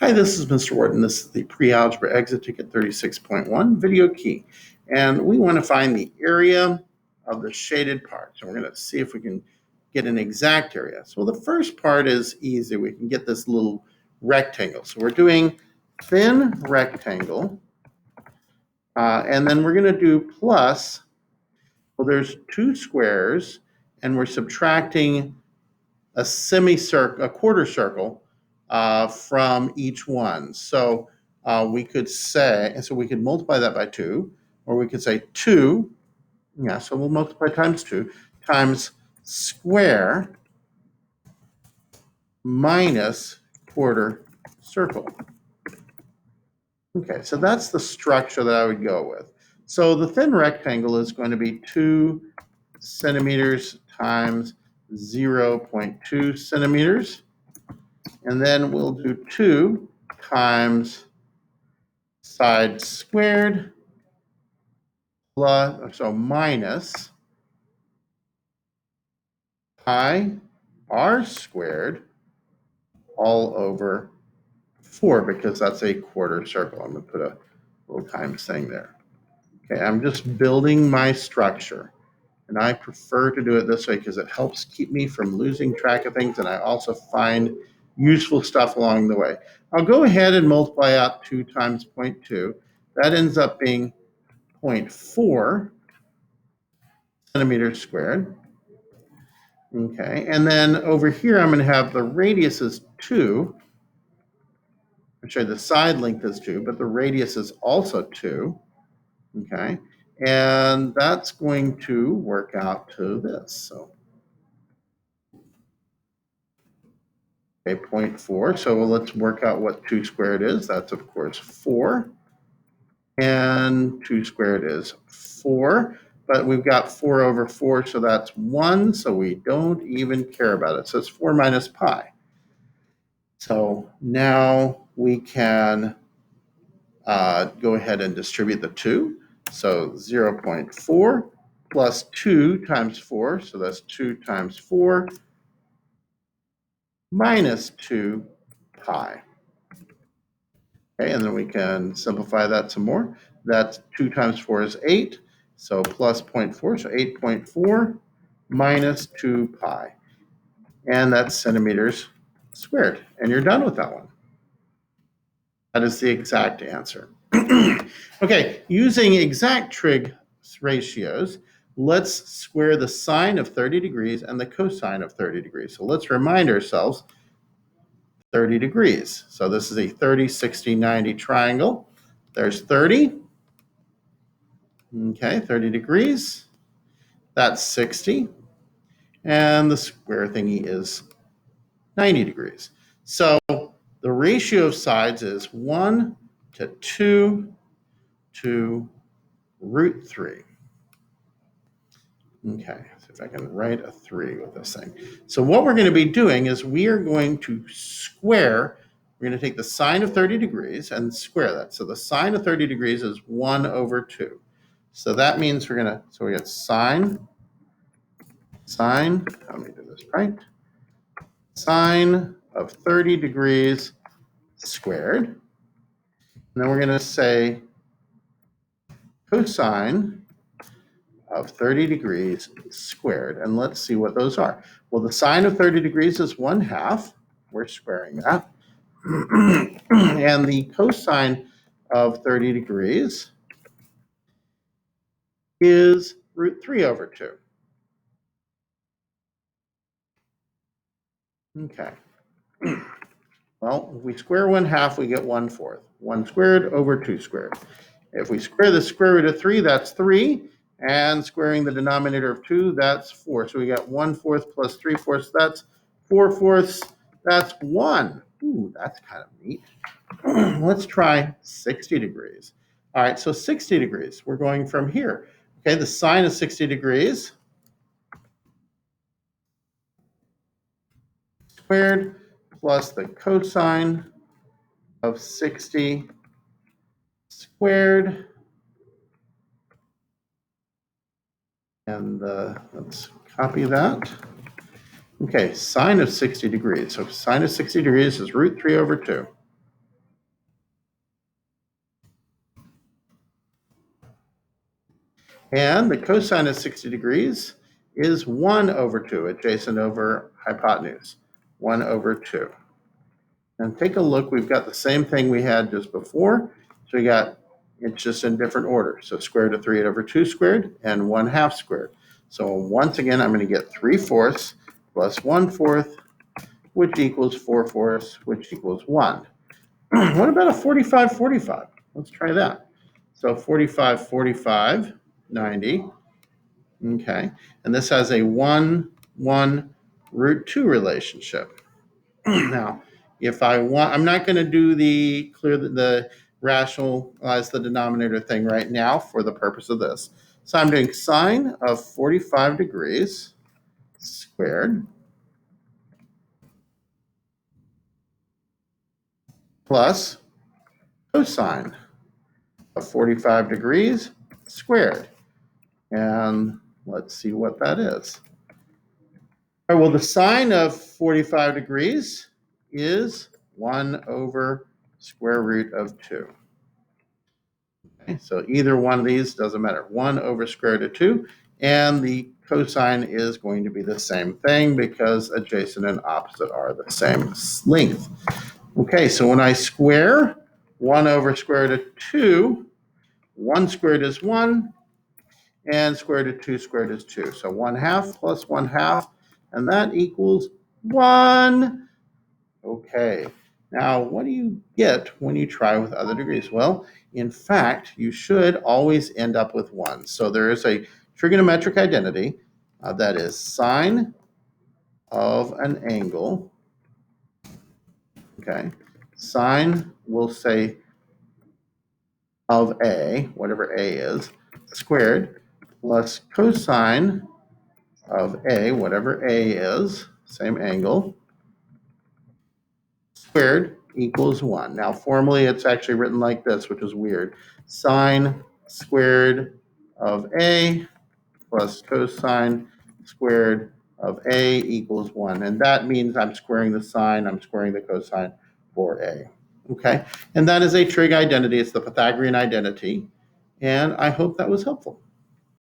Hi, this is Mr. Wharton. This is the pre-algebra exit ticket 36.1 video key. And we want to find the area of the shaded part. So we're going to see if we can get an exact area. So the first part is easy. We can get this little rectangle. So we're doing thin rectangle. And then we're going to do plus. Well, there's two squares, and we're subtracting a semicircle, a quarter circle from each one. So we could say, and so we could multiply that by 2, or we could say 2, yeah, so we'll multiply times 2, times square minus quarter circle. Okay, so that's the structure that I would go with. So the thin rectangle is going to be 2 centimeters times 0.2 centimeters. And then we'll do 2 times side squared plus, so minus pi r squared all over 4, because that's a quarter circle. I'm going to put a little times thing there. Okay, I'm just building my structure. And I prefer to do it this way because it helps keep me from losing track of things, and I also find useful stuff along the way. I'll go ahead and multiply out 2 times 0.2. That ends up being 0.4 centimeters squared. Okay, and then over here I'm going to have the radius is 2. I'm sorry, the side length is 2, but the radius is also 2. Okay, and that's going to work out to this. So, okay, 0.4. So let's work out what 2 squared is. That's, of course, 4. And 2 squared is 4. But we've got 4 over 4, so that's 1. So we don't even care about it. So it's 4 minus pi. So now we can go ahead and distribute the 2. So 0.4 plus 2 times 4. So that's 2 times 4 minus 2 pi. Okay, and then we can simplify that some more. That's 2 times 4 is 8. So plus 0.4, so 8.4 minus 2 pi. And that's centimeters squared. And you're done with that one. That is the exact answer. Okay, using exact trig ratios, let's square the sine of 30 degrees and the cosine of 30 degrees. So let's remind ourselves 30 degrees. So this is a 30, 60, 90 triangle. There's 30. Okay, 30 degrees. That's 60. And the square thingy is 90 degrees. So the ratio of sides is 1 to 2 to root 3. Okay, so if I can write a 3 with this thing. So what we're going to be doing is we are going to square, we're going to take the sine of 30 degrees and square that. So the sine of 30 degrees is 1 over 2. So that means we're going to, so we get sine, let me do this right, sine of 30 degrees squared. And then we're going to say cosine of 30 degrees squared. And let's see what those are. Well, the sine of 30 degrees is 1/2. We're squaring that. And the cosine of 30 degrees is root 3 over 2. Okay. Well, if we square 1/2, we get 1/4. 1 squared over 2 squared. If we square the square root of 3, that's 3. And squaring the denominator of 2, that's 4. So we got 1/4 plus 3/4. That's 4/4. That's 1. Ooh, that's kind of neat. Let's try 60 degrees. All right, so 60 degrees. We're going from here. Okay, the sine of 60 degrees squared plus the cosine of 60 squared. And let's copy that. Okay, sine of 60 degrees. So sine of 60 degrees is root 3 over 2. And the cosine of 60 degrees is 1 over 2, adjacent over hypotenuse, 1 over 2. And take a look, we've got the same thing we had just before. So we got, it's just in different order. So square root of 3 over 2 squared and 1/2 squared. So once again, I'm going to get 3/4 plus 1/4, which equals 4/4, which equals 1. What about a 45/45? Let's try that. So 45/45, 90. Okay. And this has a 1 root 2 relationship. Now, if I want, I'm not going to do the rationalize the denominator thing right now for the purpose of this. So I'm doing sine of 45 degrees squared plus cosine of 45 degrees squared. And let's see what that is. All right, well, the sine of 45 degrees is 1 over square root of 2. Okay, so either one of these doesn't matter. 1 over square root of 2. And the cosine is going to be the same thing because adjacent and opposite are the same length. Okay, so when I square 1 over square root of 2, 1 squared is 1, and square root of 2 squared is 2. So 1/2 plus 1/2, and that equals 1. Okay, now what do you get when you try with other degrees? Well, in fact, you should always end up with 1. So there is a trigonometric identity that is sine of an angle. Okay, sine, we'll say, of A, whatever A is, squared, plus cosine of A, whatever A is, same angle, squared equals 1. Now, formally, it's actually written like this, which is weird. Sine squared of A plus cosine squared of A equals 1. And that means I'm squaring the sine, I'm squaring the cosine for A. Okay, and that is a trig identity. It's the Pythagorean identity. And I hope that was helpful.